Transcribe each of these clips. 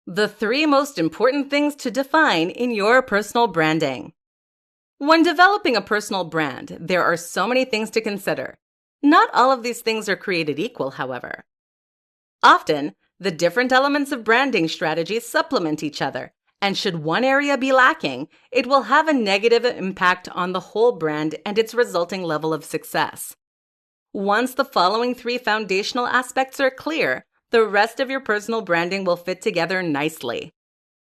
The 3 most important things to define in your personal branding. When developing a personal brand, there are so many things to consider. Not all of these things are created equal, however. Often, the different elements of branding strategies supplement each other, and should one area be lacking, it will have a negative impact on the whole brand and its resulting level of success. Once the following 3 foundational aspects are clear, the rest of your personal branding will fit together nicely.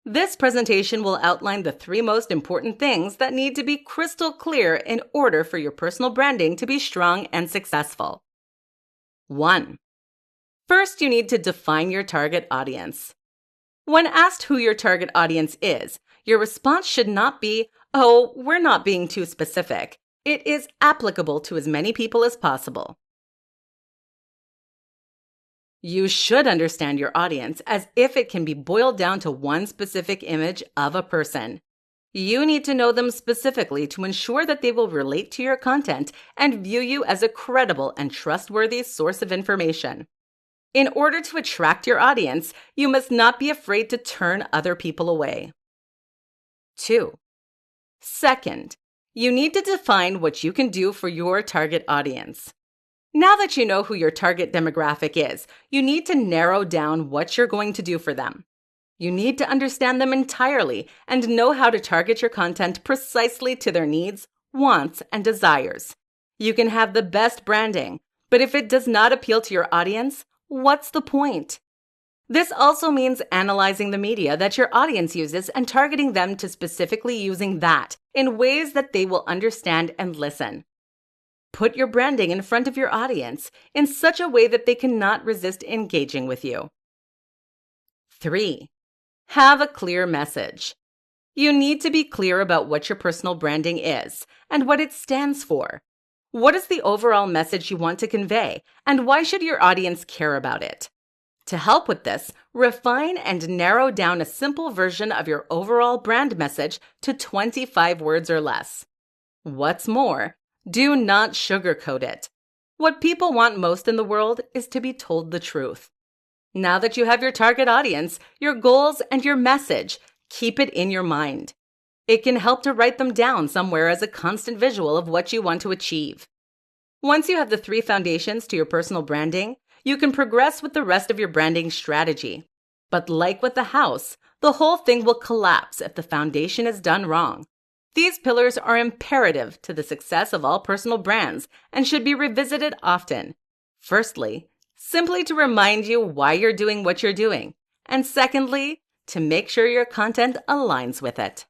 This presentation will outline the 3 most important things that need to be crystal clear in order for your personal branding to be strong and successful. 1. First, you need to define your target audience. When asked who your target audience is, your response should not be, "Oh, we're not being too specific." It is applicable to as many people as possible. You should understand your audience as if it can be boiled down to one specific image of a person. You need to know them specifically to ensure that they will relate to your content and view you as a credible and trustworthy source of information. In order to attract your audience, you must not be afraid to turn other people away. 2. Second, you need to define what you can do for your target audience. Now that you know who your target demographic is, you need to narrow down what you're going to do for them. You need to understand them entirely and know how to target your content precisely to their needs, wants, and desires. You can have the best branding, but if it does not appeal to your audience, what's the point? This also means analyzing the media that your audience uses and targeting them to specifically using that in ways that they will understand and listen. Put your branding in front of your audience in such a way that they cannot resist engaging with you. 3. Have a clear message. You need to be clear about what your personal branding is and what it stands for. What is the overall message you want to convey, and why should your audience care about it? To help with this, refine and narrow down a simple version of your overall brand message to 25 words or less. What's more, do not sugarcoat it. What people want most in the world is to be told the truth. Now that you have your target audience, your goals, and your message, keep it in your mind. It can help to write them down somewhere as a constant visual of what you want to achieve. Once you have the 3 foundations to your personal branding, you can progress with the rest of your branding strategy. But like with the house, the whole thing will collapse if the foundation is done wrong. These pillars are imperative to the success of all personal brands and should be revisited often. Firstly, simply to remind you why you're doing what you're doing, and secondly, to make sure your content aligns with it.